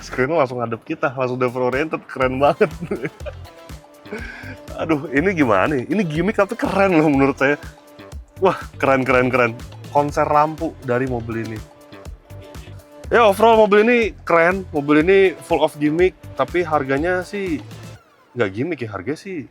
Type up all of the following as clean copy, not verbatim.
screen langsung ngadep kita, langsung driver oriented, keren banget. Aduh, ini gimana nih? Ini gimmick tapi keren loh menurut saya. Wah, keren. Konser lampu dari mobil ini. Ya, overall mobil ini keren. Mobil ini full of gimmick, tapi harganya sih nggak gimmick ya, harganya sih.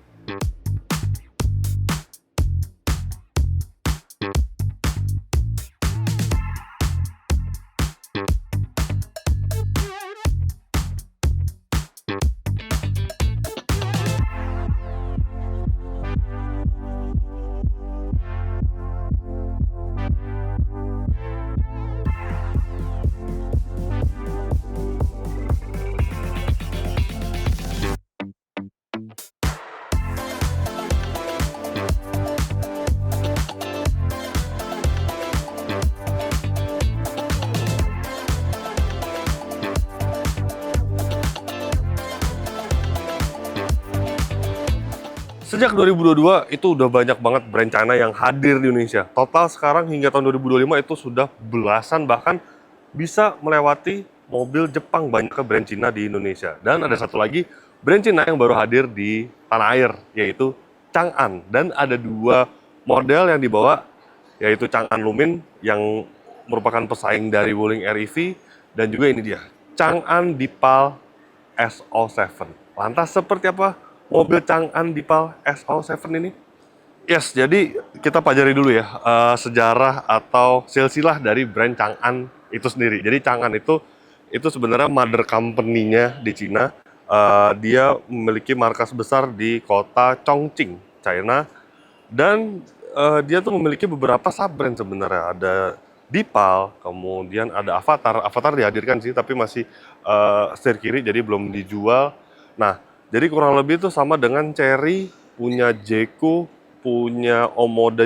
Sejak 2022 itu udah banyak banget brand China yang hadir di Indonesia. Total sekarang hingga tahun 2025 itu sudah belasan, bahkan bisa melewati mobil Jepang banyak ke brand Cina di Indonesia. Dan ada satu lagi brand Cina yang baru hadir di tanah air, yaitu Chang'an. Dan ada dua model yang dibawa, yaitu Chang'an Lumin yang merupakan pesaing dari Wuling REV, dan juga ini dia, Chang'an Deepal SO7. Lantas seperti apa mobil Chang'an Deepal SO7 ini? Yes, jadi kita pelajari dulu ya sejarah atau silsilah dari brand Chang'an itu sendiri. Jadi Chang'an itu sebenarnya mother company-nya di Cina. Dia memiliki markas besar di kota Chongqing, China. Dan dia tuh memiliki beberapa sub-brand sebenarnya. Ada Deepal, kemudian ada Avatar. Avatar dihadirkan sih, tapi masih setir kiri, jadi belum dijual. Nah, jadi kurang lebih itu sama dengan Chery, punya Jeku, punya Omoda,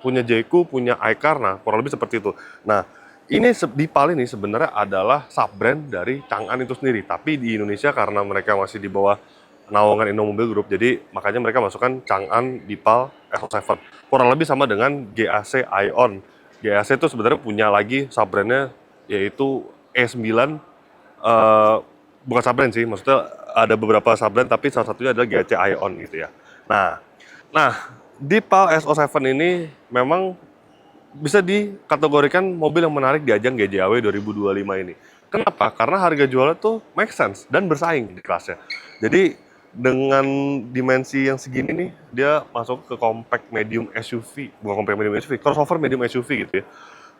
punya Jeku, punya iCar, nah kurang lebih seperti itu. Nah, ini Deepal ini sebenarnya adalah sub-brand dari Chang'an itu sendiri. Tapi di Indonesia karena mereka masih di bawah naungan Indomobil Group, jadi makanya mereka masukkan Chang'an Deepal SO7. Kurang lebih sama dengan GAC Aion. GAC itu sebenarnya punya lagi sub-brandnya yaitu E9, bukan sub-brand sih, maksudnya ada beberapa sub-brand, tapi salah satunya adalah GAC Aion gitu ya. Nah, Deepal SO7 ini memang bisa dikategorikan mobil yang menarik di ajang GJAW 2025 ini. Kenapa? Karena harga jualnya tuh make sense dan bersaing di kelasnya. Jadi dengan dimensi yang segini nih, dia masuk ke compact medium SUV, bukan compact medium SUV, crossover medium SUV gitu ya.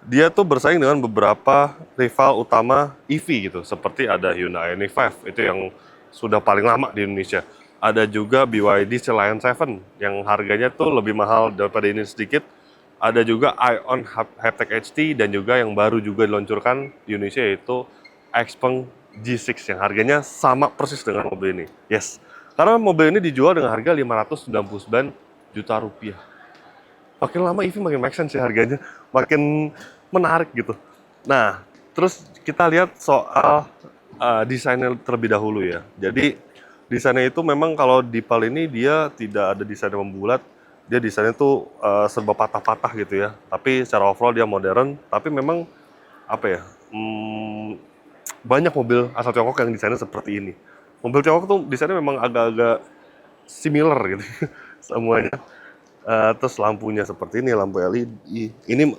Dia tuh bersaing dengan beberapa rival utama EV gitu, seperti ada Hyundai Ioniq 5, itu yang sudah paling lama di Indonesia. Ada juga BYD Lion 7 yang harganya tuh lebih mahal daripada ini sedikit. Ada juga Aion Haptek HT dan juga yang baru juga diluncurkan di Indonesia yaitu Xpeng G6 yang harganya sama persis dengan mobil ini. Yes, karena mobil ini dijual dengan harga 599 juta rupiah. Makin lama EV makin make sense sih harganya, makin menarik gitu. Nah, terus kita lihat soal desainnya terlebih dahulu ya. Jadi desainnya itu memang kalau Deepal ini dia tidak ada desain yang membulat, dia desainnya tuh serba patah-patah gitu ya. Tapi secara overall dia modern, tapi memang apa ya, banyak mobil asal Tiongkok yang desainnya seperti ini. Mobil Tiongkok tuh desainnya memang agak-agak similar gitu semuanya. Terus lampunya seperti ini, lampu LED. Ini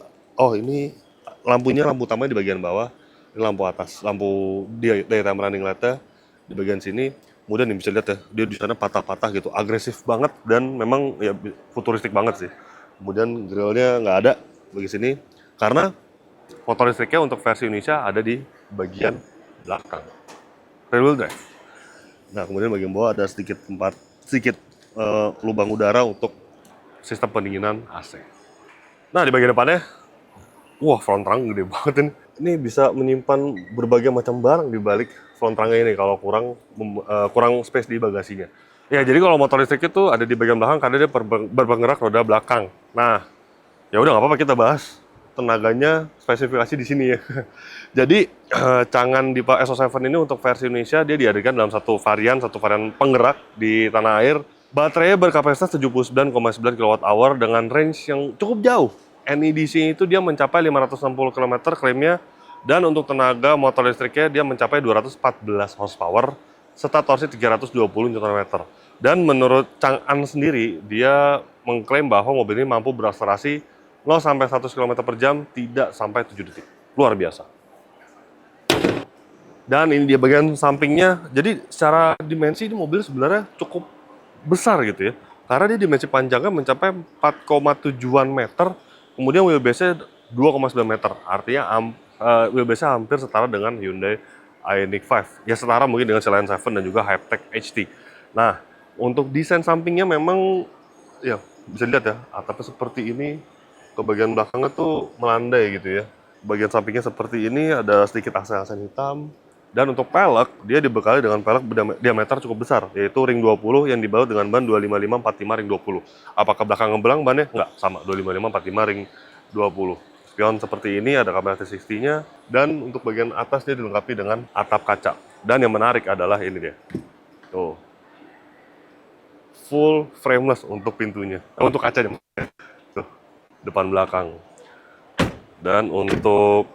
lampunya, lampu utamanya di bagian bawah. Ini lampu atas, lampu daytime running light-nya di bagian sini. Kemudian bisa lihat ya, dia di sana patah-patah gitu, agresif banget dan memang ya futuristik banget sih. Kemudian grillnya nggak ada bagi sini karena motor listriknya untuk versi Indonesia ada di bagian belakang, rear wheel drive. Nah, kemudian bagian bawah ada sedikit lubang udara untuk sistem pendinginan AC. Nah, di bagian depannya, wah, front trunk gede banget ini. Ini bisa menyimpan berbagai macam barang di balik front trunk ini kalau kurang space di bagasinya. Ya, jadi kalau motor listrik itu ada di bagian belakang karena dia berpenggerak roda belakang. Nah, ya udah nggak apa-apa kita bahas tenaganya, spesifikasi di sini ya. Jadi Chang'an Deepal SO7 ini untuk versi Indonesia dia dihadirkan dalam satu varian penggerak di tanah air. Baterainya berkapasitas 79,9 kWh dengan range yang cukup jauh. NEDC itu dia mencapai 560 km, klaimnya Dan untuk tenaga motor listriknya dia mencapai 214 horsepower serta torsi 320 Nm. Dan menurut Chang'an sendiri, dia mengklaim bahwa mobil ini mampu berakselerasi 0 sampai 100 km per jam tidak sampai 7 detik. Luar biasa. Dan ini dia bagian sampingnya. Jadi secara dimensi ini mobil sebenarnya cukup besar gitu ya. Karena dia dimensi panjangnya mencapai 4,7 meter. Kemudian wheelbase-nya 2,9 meter. Artinya wheelbase-nya hampir setara dengan Hyundai Ioniq 5. Ya setara mungkin dengan Lion 7 dan juga Hypertech HT. Nah, untuk desain sampingnya memang ya bisa dilihat ya, atapnya seperti ini. Ke bagian belakangnya tuh melandai gitu ya. Bagian sampingnya seperti ini, ada sedikit aksen-aksen hitam. Dan untuk pelek, dia dibekali dengan pelek diameter cukup besar, yaitu ring 20 yang dibalut dengan ban 255/45 ring 20. Apakah belakang ngebelang bannya? Enggak, sama 255/45 ring 20. Spion seperti ini, ada kamera 360-nya, dan untuk bagian atas dia dilengkapi dengan atap kaca. Dan yang menarik adalah ini dia. Tuh. Full frameless untuk pintunya. Untuk kacanya. Tuh, depan belakang. Dan untuk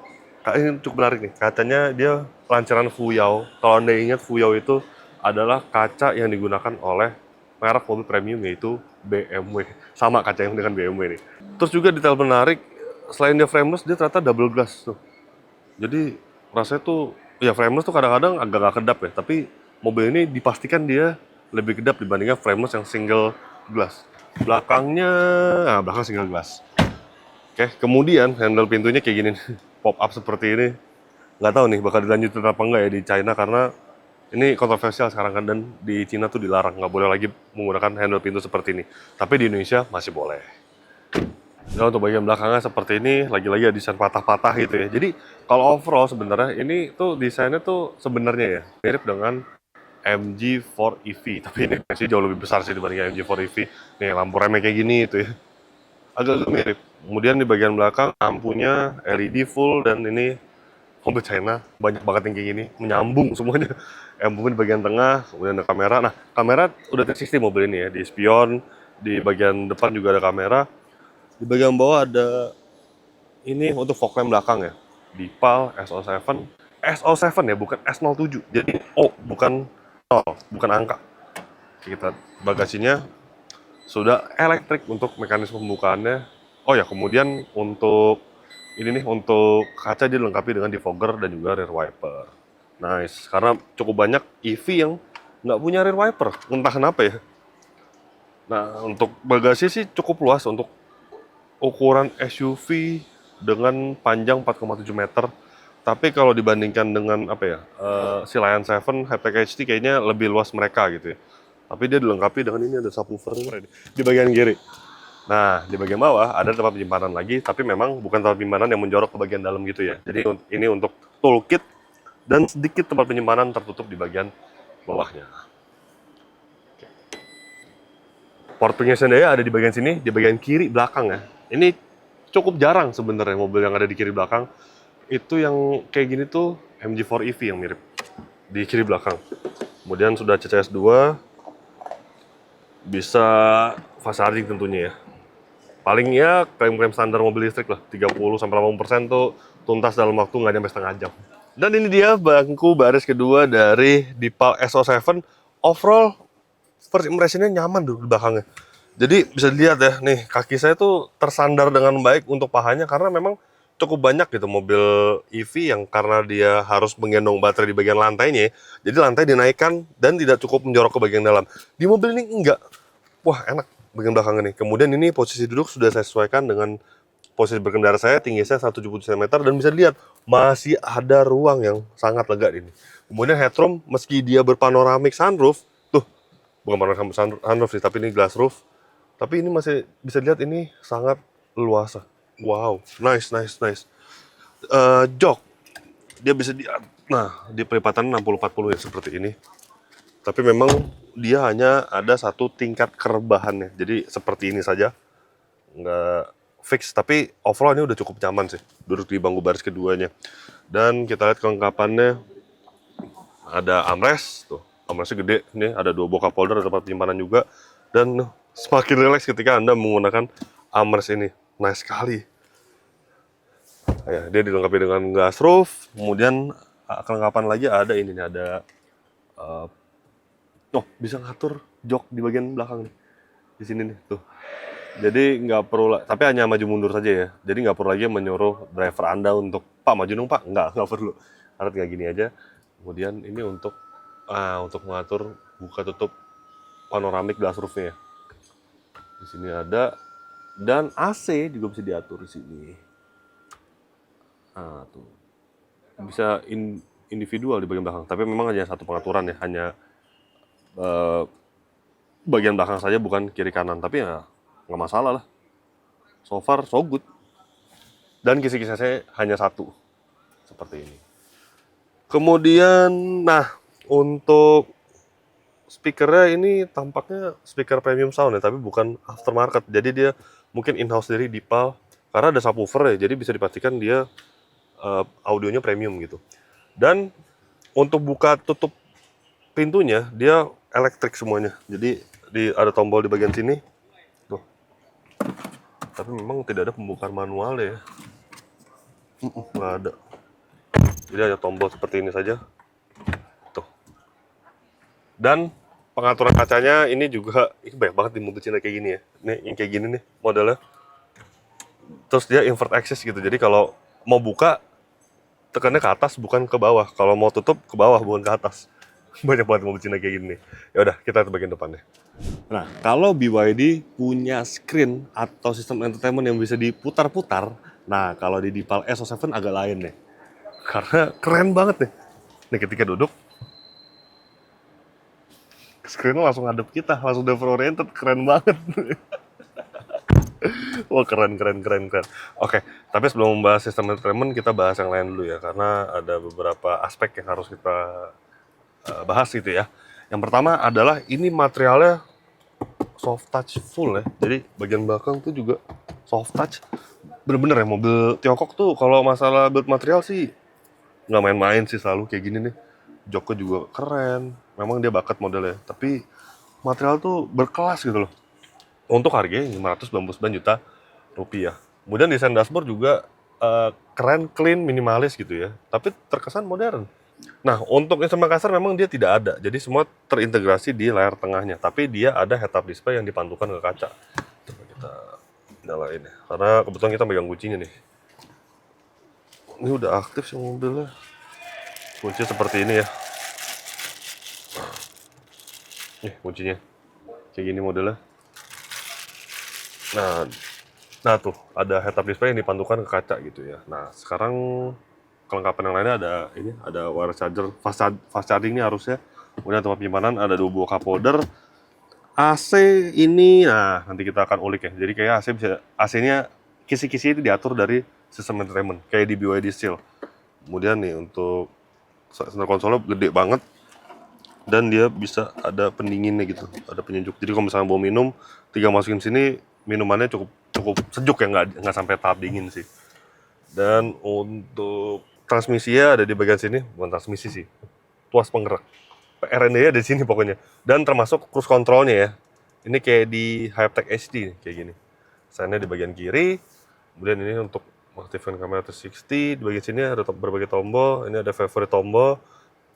ini cukup menarik nih, kacanya dia lancaran Fuyao. Kalau Anda ingat, Fuyao itu adalah kaca yang digunakan oleh merek mobil premium, yaitu BMW. Sama kaca yang dengan BMW nih. Terus juga detail menarik, selain dia frameless, dia ternyata double glass tuh. Jadi rasanya tuh, ya frameless tuh kadang-kadang agak gak kedap ya, tapi mobil ini dipastikan dia lebih kedap dibandingkan frameless yang single glass. Belakangnya, belakang single glass. Oke, kemudian handle pintunya kayak gini, pop up seperti ini. Nggak tahu nih bakal dilanjutin apa enggak ya di China, karena ini kontroversial sekarang kan, dan di China tuh dilarang, nggak boleh lagi menggunakan handle pintu seperti ini. Tapi di Indonesia masih boleh. Dan untuk bagian belakangnya seperti ini, lagi-lagi ada desain patah-patah gitu ya. Jadi kalau overall sebenarnya ini tuh desainnya tuh sebenarnya ya mirip dengan MG4 EV, tapi ini masih jauh lebih besar sih dibanding MG4 EV. Nih lampu remnya kayak gini itu ya. Agak mirip. Kemudian di bagian belakang lampunya LED full, dan ini mobil China banyak banget yang kayak gini, menyambung semuanya. Lampunya di bagian tengah, kemudian ada kamera. Nah, kamera udah 360 mobil ini ya, di spion, di bagian depan juga ada kamera. Di bagian bawah ada ini untuk fog lamp belakang ya. Dipal SO7. SO7 ya, bukan S07. Jadi bukan 0, bukan angka. Kita bagasinya sudah elektrik untuk mekanisme pembukaannya. Oh ya, kemudian untuk ini nih, untuk kaca dia dilengkapi dengan defogger dan juga rear wiper. Nice, karena cukup banyak EV yang nggak punya rear wiper, entah kenapa ya. Nah, untuk bagasi sih cukup luas untuk ukuran SUV dengan panjang 4,7 meter. Tapi kalau dibandingkan dengan apa ya, si Lion 7 Hypertech HT kayaknya lebih luas mereka gitu ya. Tapi dia dilengkapi dengan ini, ada subwoofer di bagian kiri. Nah, di bagian bawah ada tempat penyimpanan lagi, tapi memang bukan tempat penyimpanan yang menjorok ke bagian dalam gitu ya. Jadi ini untuk toolkit dan sedikit tempat penyimpanan tertutup di bagian bawahnya. Port pengisian daya ada di bagian sini, di bagian kiri belakang ya. Ini cukup jarang sebenarnya mobil yang ada di kiri belakang. Itu yang kayak gini tuh MG4 EV yang mirip di kiri belakang. Kemudian sudah CCS 2, bisa fast charging tentunya ya. Paling ya klaim-klaim standar mobil listrik lah, 30-80% tuh tuntas dalam waktu nggak nyampe setengah jam. Dan ini dia bangku baris kedua dari Dipal SO7. Overall, first impression-nya nyaman tuh di belakangnya. Jadi bisa dilihat ya, nih kaki saya tuh tersandar dengan baik untuk pahanya, karena memang cukup banyak gitu mobil EV yang karena dia harus menggendong baterai di bagian lantainya, jadi lantai dinaikkan dan tidak cukup menjorok ke bagian dalam. Di mobil ini enggak. Wah, enak bagian belakang ini. Kemudian ini posisi duduk sudah saya sesuaikan dengan posisi berkendara saya, tinggi saya 170 cm, dan bisa dilihat masih ada ruang yang sangat lega ini. Kemudian headroom, meski dia berpanoramik sunroof, tuh bukan panoramik sunroof sih, tapi ini glass roof. Tapi ini masih bisa dilihat ini sangat luas. Wow, nice. Jok, dia bisa di pelipatan 60-40 ya seperti ini. Tapi memang dia hanya ada satu tingkat kerebahannya, jadi seperti ini saja, nggak fix. Tapi overall ini udah cukup nyaman sih, duduk di bangku baris keduanya. Dan kita lihat kelengkapannya, ada armrest, tuh armrestnya gede, ini ada 2 buah cup holder, ada tempat penyimpanan juga. Dan semakin rileks ketika Anda menggunakan armrest ini, nice sekali. Ya, dia dilengkapi dengan gas roof, kemudian kelengkapan lagi ada ini nih, ada bisa ngatur jok di bagian belakang nih. Di sini nih, tuh. Jadi nggak perlu, tapi hanya maju mundur saja ya. Jadi nggak perlu lagi menyuruh driver Anda untuk, Pak maju dong Pak. Nggak perlu. Harus kayak gini aja. Kemudian ini untuk mengatur buka tutup panoramik glass roofnya. Di sini ada, dan AC juga bisa diatur di sini. Nah, tuh. Bisa individual di bagian belakang, tapi memang hanya satu pengaturan ya, hanya bagian belakang saja, bukan kiri kanan. Tapi ya nggak masalah lah. So far so good. Dan kisi-kisi saya hanya satu, seperti ini. Kemudian, nah untuk speakernya ini tampaknya speaker premium sound ya, tapi bukan aftermarket. Jadi dia mungkin in-house dari Dipal, karena ada subwoofer ya, jadi bisa dipastikan dia audionya premium gitu. Dan untuk buka tutup pintunya dia elektrik semuanya. Jadi ada tombol di bagian sini. Tuh. Tapi memang tidak ada pembukaan manual ya. Nggak ada. Jadi ada tombol seperti ini saja. Tuh. Dan pengaturan kacanya ini juga, ini banyak banget di mobil Cina kayak gini ya. Nih yang kayak gini nih modelnya. Terus dia invert axis gitu. Jadi kalau mau buka tekannya ke atas bukan ke bawah. Kalau mau tutup ke bawah bukan ke atas. Banyak banget mobil Cina kayak gini nih. Ya udah, kita ke bagian depannya. Nah, kalau BYD punya screen atau sistem entertainment yang bisa diputar-putar, nah kalau di Dipal SO7 agak lain nih. Karena keren banget nih. Nih ketika duduk, screen-nya langsung ngadep kita, langsung driver oriented, keren banget. Wah, keren. Oke, tapi sebelum membahas sistem entertainment, kita bahas yang lain dulu ya, karena ada beberapa aspek yang harus kita bahas gitu ya. Yang pertama adalah ini materialnya soft touch full ya. Jadi bagian belakang tuh juga soft touch. Bener-bener ya, mobil Tiongkok tuh kalau masalah build material sih nggak main-main sih, selalu kayak gini nih. Joknya juga keren. Memang dia bakat modelnya, tapi material tuh berkelas gitu loh. Untuk harganya 599 juta rupiah. Kemudian desain dashboard juga keren, clean, minimalis gitu ya. Tapi terkesan modern. Nah, untuk instrumen kasar memang dia tidak ada. Jadi semua terintegrasi di layar tengahnya. Tapi dia ada head-up display yang dipantulkan ke kaca. Coba kita nyalain ya. Karena kebetulan kita megang kuncinya nih. Ini udah aktif sih mobilnya. Kunci seperti ini ya. Nih kuncinya. Kayak gini modelnya. Nah tuh ada head-up display yang dipantulkan ke kaca gitu ya. Nah sekarang kelengkapan yang lainnya ada wireless charger, fast charging ini harusnya. Kemudian tempat penyimpanan ada 2 buah cup holder. AC ini, nah nanti kita akan ulik ya. Jadi kayak AC-nya kisi-kisi itu diatur dari sistem entertainment kayak di BYD Steel. Kemudian nih untuk center konsolnya gede banget dan dia bisa ada pendinginnya gitu, ada penyejuk. Jadi kalau misalnya mau minum, tinggal masukin sini, minumannya cukup sejuk ya, nggak sampai tahap dingin sih. Dan untuk transmisinya ada di bagian sini, bukan transmisi sih, tuas penggerak. RND-nya di sini pokoknya. Dan termasuk cruise controlnya ya. Ini kayak di Hypertech HD kayak gini. Sign-nya di bagian kiri. Kemudian ini untuk mengaktifkan kamera 360. Di bagian sini ada berbagai tombol. Ini ada favorite tombol.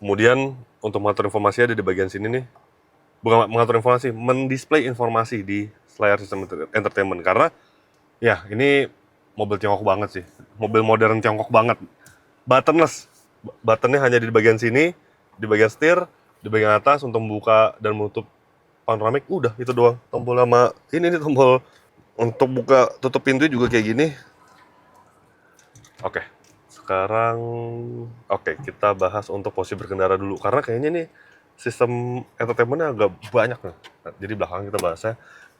Kemudian untuk mengatur informasi ada di bagian sini nih. Bukan mengatur informasi, mendisplay informasi di layar sistem entertainment. Karena ya ini mobil Tiongkok banget sih. Mobil modern Tiongkok banget. Buttonless. Buttonnya hanya di bagian sini, di bagian setir, di bagian atas untuk membuka dan menutup panoramik. Udah itu doang. Tombol sama ini nih tombol untuk buka tutup pintu juga kayak gini. Oke. Sekarang kita bahas untuk posisi berkendara dulu, karena kayaknya nih sistem entertainmentnya agak banyak nih. Nah, jadi belakang kita bahasnya.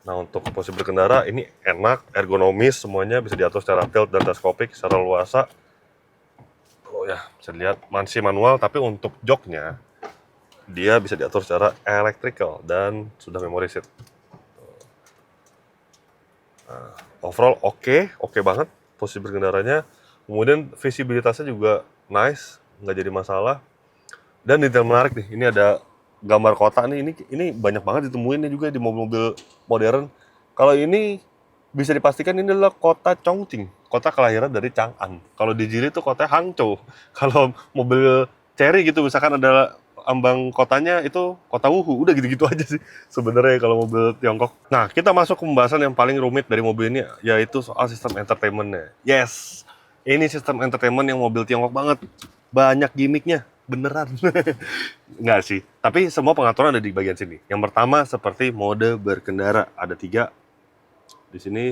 Nah, untuk posisi berkendara ini enak, ergonomis, semuanya bisa diatur secara tilt dan teleskopik secara luasa. Oh ya, bisa dilihat masih manual, tapi untuk joknya dia bisa diatur secara electrical dan sudah memory seat. Nah, overall oke banget posisi berkendaranya. Kemudian visibilitasnya juga nice, nggak jadi masalah. Dan detail menarik nih, ini ada gambar kota nih. Ini banyak banget ditemuin nih juga di mobil-mobil modern. Kalau ini bisa dipastikan ini adalah kota Chongqing. kota kelahiran dari Chang'an. Kalau di Geely itu kotanya Hangzhou. Kalau mobil Chery gitu misalkan ada ambang kotanya itu kota Wuhu. Udah gitu-gitu aja sih sebenarnya kalau mobil Tiongkok. Nah, kita masuk ke pembahasan yang paling rumit dari mobil ini, yaitu soal sistem entertainment-nya. Yes, ini sistem entertainment yang mobil Tiongkok banget. Banyak gimmicknya, beneran. Nggak sih, tapi semua pengaturan ada di bagian sini. Yang pertama seperti mode berkendara, ada 3 di sini.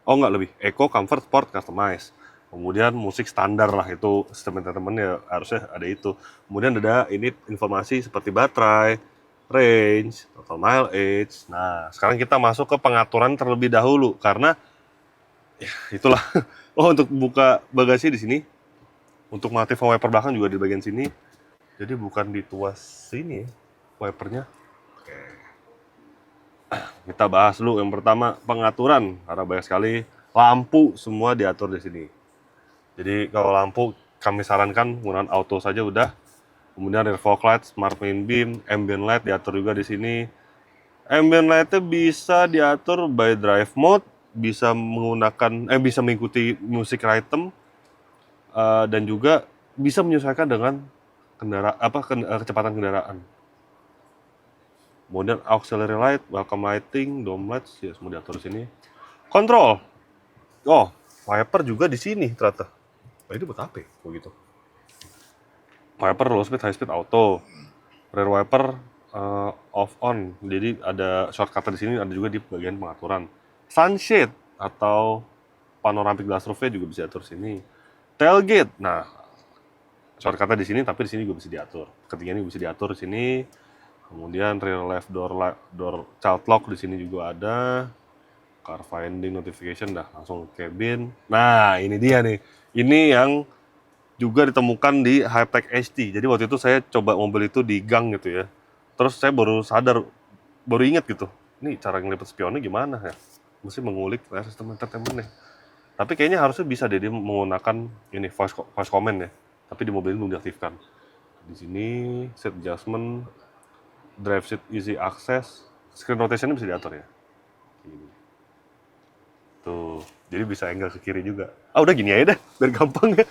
Oh nggak, lebih eco, comfort, sport, customize. Kemudian musik standar lah, itu sistem entertainment ya harusnya ada itu. Kemudian ada ini informasi seperti baterai, range, total mileage. Nah, sekarang kita masuk ke pengaturan terlebih dahulu karena ya itulah. Oh, untuk buka bagasi di sini, untuk mengaktifkan wiper belakang juga di bagian sini. Jadi bukan di tuas sini ya, wipernya. Kita bahas dulu yang pertama pengaturan, karena banyak sekali lampu semua diatur di sini. Jadi kalau lampu kami sarankan menggunakan auto saja udah. Kemudian rear fog light, smart main beam, ambient light diatur juga di sini. Ambient light-nya bisa diatur by drive mode, bisa menggunakan bisa mengikuti musik rhythm, dan juga bisa menyesuaikan dengan kecepatan kendaraan. Kemudian auxiliary light, welcome lighting, dome lights, ya semua diatur di sini. Control. Oh, wiper juga di sini ternyata. Oh, ini buat apa ya? Oh gitu. Wiper low speed, high speed, auto. Rear wiper off on. Jadi ada shortcut di sini, ada juga di bagian pengaturan. Sunshade atau panoramic glass roof-nya juga bisa diatur sini. Tailgate. Nah, shortcut-nya di sini, tapi di sini juga bisa diatur. Ketiganya bisa diatur di sini. Kemudian rear left door child lock di sini juga ada. Car finding notification, dah langsung ke cabin. Nah, ini dia nih. Ini yang juga ditemukan di Hypertech HT. Jadi waktu itu saya coba mobil itu di gang gitu ya. Terus saya baru sadar, baru ingat gitu. Ini cara ngelipet spionnya gimana ya? Mesti mengulik sistem entertainment-nya. Tapi kayaknya harusnya bisa deh dia menggunakan ini voice command ya. Tapi di mobil ini belum diaktifkan. Di sini set adjustment, drive seat easy access, screen rotation bisa diatur ya. Gini. Tuh, jadi bisa angle ke kiri juga. Ah udah gini aja deh, biar gampang ya.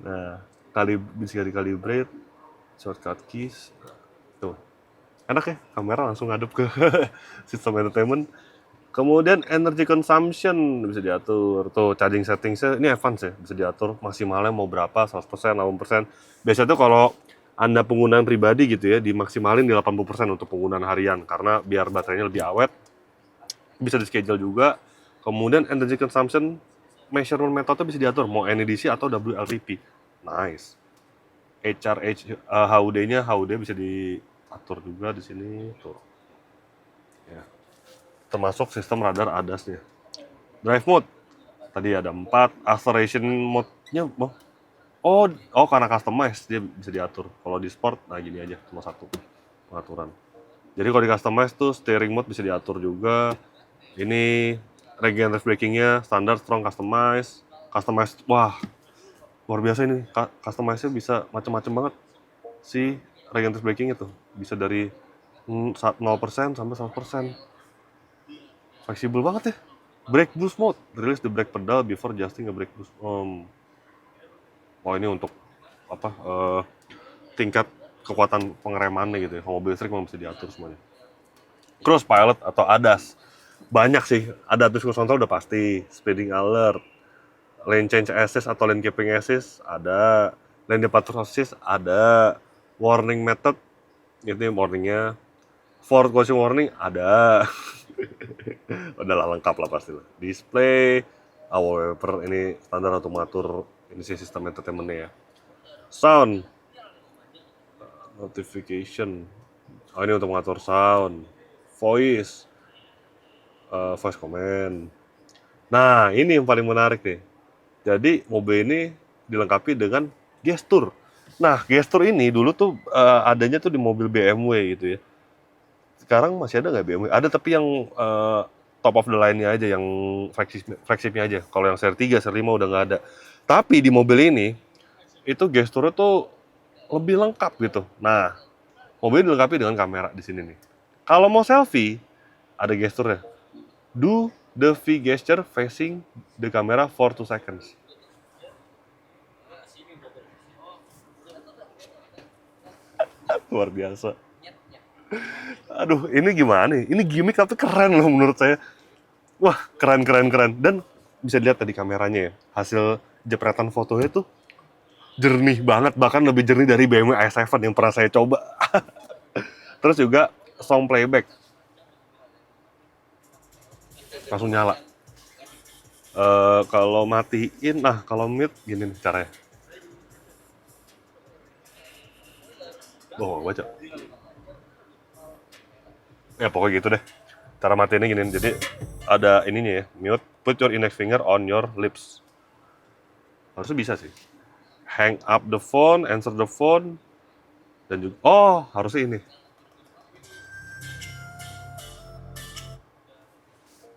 Nah, bisa dikalibrate, shortcut keys. Tuh, enak ya, kamera langsung ngadep ke sistem entertainment. Kemudian energy consumption bisa diatur. Tuh, charging settingsnya ini advance ya, bisa diatur maksimalnya mau berapa, 100%, 80%. Biasanya tuh kalau Anda penggunaan pribadi gitu ya, dimaksimalin di 80% untuk penggunaan harian karena biar baterainya lebih awet. Bisa di schedule juga. Kemudian energy consumption measurement metode bisa diatur mau NEDC atau WLTP. Nice. HUD-nya bisa diatur juga di sini tuh. Ya. Termasuk sistem radar ADAS-nya. Drive mode tadi ada 4, acceleration mode-nya karena customize dia bisa diatur. Kalau di sport nah gini aja cuma satu pengaturan. Jadi kalau di customize tuh steering mode bisa diatur juga. Ini regenerative braking-nya standar, strong, customize. Wah, luar biasa ini. Customize-nya bisa macam-macam banget. Si regenerative braking itu bisa dari 0% sampai 100%. Fleksibel banget ya. Brake boost mode, release the brake pedal before adjusting a brake boost. Oh ini untuk tingkat kekuatan pengeremannya gitu ya. Kalau mobil listrik memang bisa diatur semuanya. Cruise pilot atau ADAS. Banyak sih, ada adaptive cruise control udah pasti, speeding alert, lane change assist atau lane keeping assist ada, lane departure assist ada, warning method, itu warningnya, forward collision warning ada. Udahlah lengkap lah pasti lah. Display, wallpaper ini standar untuk mengatur ini sih sistem entertainment-nya ya. Sound, notification, ini untuk mengatur sound, voice command. Nah, ini yang paling menarik nih. Jadi mobil ini dilengkapi dengan gestur. Nah, gestur ini dulu tuh adanya tuh di mobil BMW gitu ya. Sekarang masih ada nggak BMW? Ada, tapi yang top of the line-nya aja, yang flagship-nya aja. Kalau yang seri 3, seri 5 udah nggak ada. Tapi di mobil ini itu gesturnya tuh lebih lengkap gitu. Nah, mobil dilengkapi dengan kamera di sini nih. Kalau mau selfie, ada gesturnya. Do The V gesture facing the camera for 2 seconds. Luar biasa. Aduh, ini gimana nih? Ini gimmick tapi keren loh menurut saya. Wah, keren, keren, keren. Dan bisa dilihat tadi kameranya ya. Hasil jepretan fotonya tuh jernih banget. Bahkan lebih jernih dari BMW i7 yang pernah saya coba. Terus juga sound playback. Langsung nyala. Kalau matiin, kalau mute gini nih caranya. Oh, baca. Ya pokoknya gitu deh. Cara matiinnya gini, jadi ada ininya ya, mute, put your index finger on your lips. Harusnya bisa sih. Hang up the phone, answer the phone, dan juga, harusnya ini.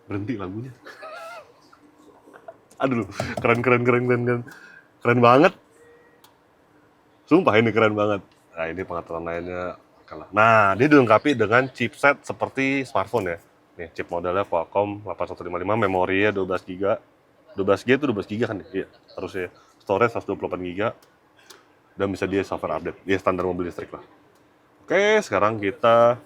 Berhenti lagunya. Aduh, keren, keren, keren, keren, keren. Keren banget. Sumpah ini keren banget. Nah ini pengaturan lainnya kalah. Nah dia dilengkapi dengan chipset seperti smartphone ya. Nih chip modelnya Qualcomm 8155, memorinya 12 GB. 12 GB itu 12 GB kan? Iya, harusnya. Storage 128 GB. Dan bisa dia software update. Dia standar mobil listrik lah. Oke, sekarang kita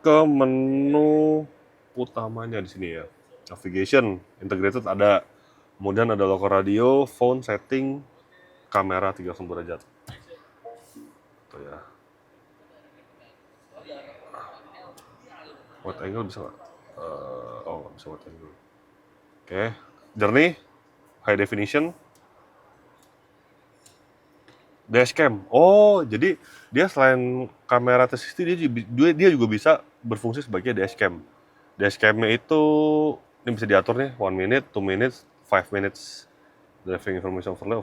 ke menu utamanya di sini ya. Navigation, integrated ada. Kemudian ada local radio, phone setting, kamera 360 derajat. Tuh ya. Wide angle bisa nggak? Nggak bisa wide angle. Oke, jernih, high definition, dashcam. Oh, jadi dia selain kamera 360 dia juga bisa berfungsi sebagai dashcam. Dashcamnya itu ini bisa diatur nih 1 minute, 2 minutes, 5 minutes. Driving information overlay.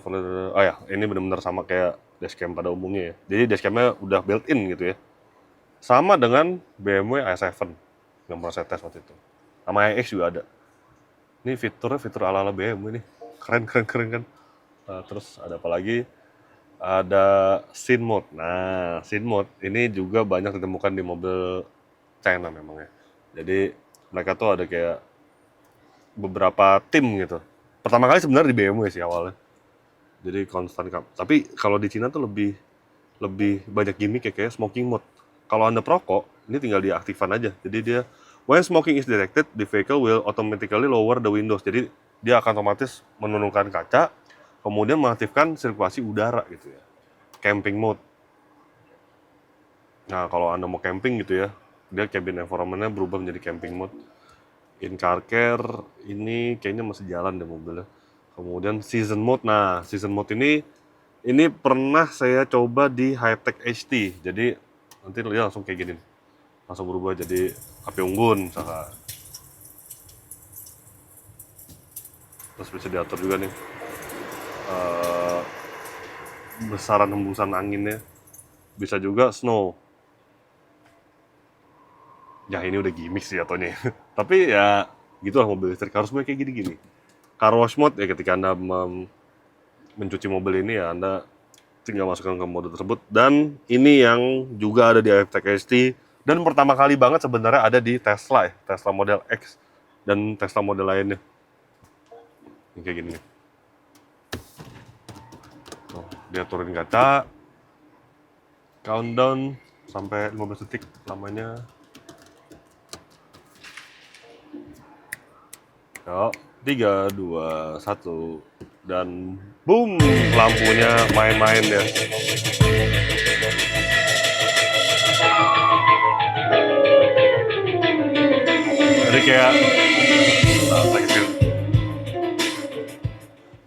Oh ya, ini benar-benar sama kayak dashcam pada umumnya ya. Jadi dashcamnya udah built-in gitu ya. Sama dengan BMW i7 yang pernah saya tes waktu itu. Sama iX juga ada. Ini fitur ala-ala BMW nih. Keren, keren, keren kan. Terus ada apa lagi? Ada scene mode. Nah, scene mode ini juga banyak ditemukan di mobil China memang ya. Jadi mereka tuh ada kayak beberapa tim gitu. Pertama kali sebenarnya di BMW sih awalnya. Jadi konstan. Tapi kalau di Cina tuh lebih banyak gimmick ya, kayak smoking mode. Kalau Anda perokok, ini tinggal diaktifkan aja. Jadi dia when smoking is detected, the vehicle will automatically lower the windows. Jadi dia akan otomatis menurunkan kaca, kemudian mengaktifkan sirkulasi udara gitu ya. Camping mode. Nah, kalau Anda mau camping gitu ya, dia cabin environment-nya berubah menjadi camping mode. In car care ini kayaknya masih jalan deh mobilnya. Kemudian season mode. Nah, season mode ini pernah saya coba di High-Tech HT. Jadi nanti dia langsung kayak gini. Langsung berubah jadi api unggun misalkan. Terus bisa diatur juga nih besaran hembusan anginnya. Bisa juga snow. Ya ini udah gimmick sih jatuhnya. Tapi ya gitulah mobil listrik harus kayak gini-gini. Car wash mode ya ketika Anda mencuci mobil ini ya Anda tinggal masukkan ke mode tersebut. Dan ini yang juga ada di High-Tech HT dan pertama kali banget sebenarnya ada di Tesla ya, Tesla Model X dan Tesla model lainnya. Ini kayak gini nih. Tuh, dia turunin kaca, countdown sampai 15 detik lamanya. Yuk, 3, 2, 1 dan boom, lampunya main-main ya.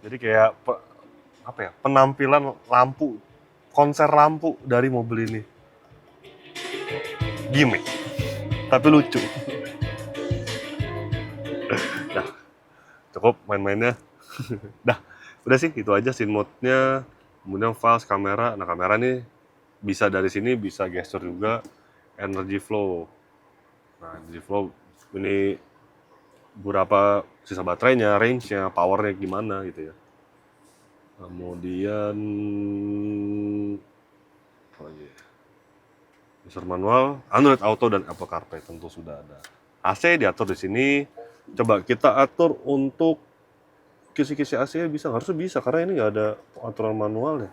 Jadi kayak penampilan lampu, konser lampu dari mobil ini. Gimmick, tapi lucu. Dah, cukup main-mainnya. Dah, udah sih itu aja scene mode-nya. Kemudian files, kamera. Nah, kamera nih bisa dari sini, bisa gesture juga. Energy flow. Nah, energy flow ini berapa sisa baterainya, range-nya, power-nya gimana gitu ya. Kemudian apa lagi? User manual, Android Auto dan Apple CarPlay tentu sudah ada. AC diatur di sini. Coba kita atur untuk kisi-kisi AC bisa, harusnya bisa karena ini nggak ada aturan manual ya.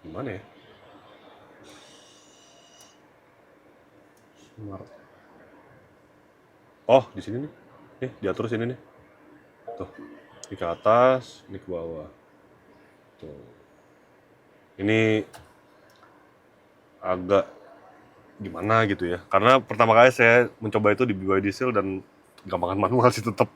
Gimana ya? Smart. Oh, di sini nih. Nih, diatur sini nih. Tuh. Ini ke atas, ini ke bawah. Tuh. Ini agak gimana gitu ya. Karena pertama kali saya mencoba itu di BYD Seal dan gampangan manual sih tetap.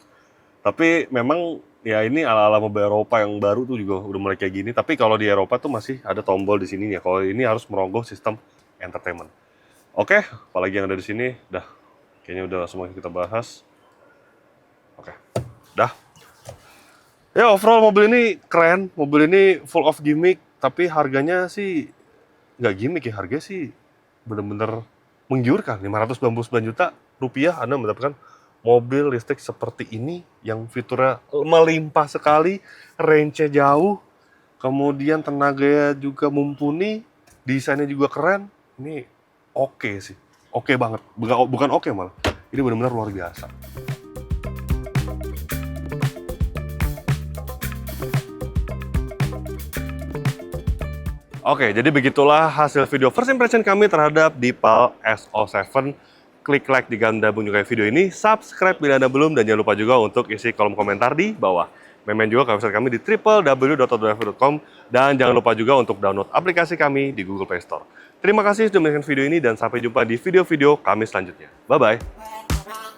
Tapi memang ya ini ala-ala mobil Eropa yang baru tuh juga udah mulai kayak gini. Tapi kalau di Eropa tuh masih ada tombol di sini ya. Kalau ini harus merogoh sistem entertainment. Oke, apalagi yang ada di sini, kayaknya udah semua kita bahas. Oke, dah. Ya overall mobil ini keren, mobil ini full of gimmick, tapi harganya sih nggak gimmick ya, harganya sih bener-bener menggiurkan. 599 juta rupiah Anda mendapatkan mobil listrik seperti ini yang fiturnya melimpah sekali, range-nya jauh, kemudian tenaganya juga mumpuni, desainnya juga keren. Ini oke sih, oke banget, bukan oke malah, ini benar-benar luar biasa. Oke, jadi begitulah hasil video first impression kami terhadap Deepal SO7. Klik like jika Anda menyukai video ini, subscribe bila Anda belum, dan jangan lupa juga untuk isi kolom komentar di bawah. Main juga ke website kami di www.autodriver.com, dan jangan lupa juga untuk download aplikasi kami di Google Play Store. Terima kasih sudah menonton video ini, dan sampai jumpa di video-video kami selanjutnya. Bye-bye!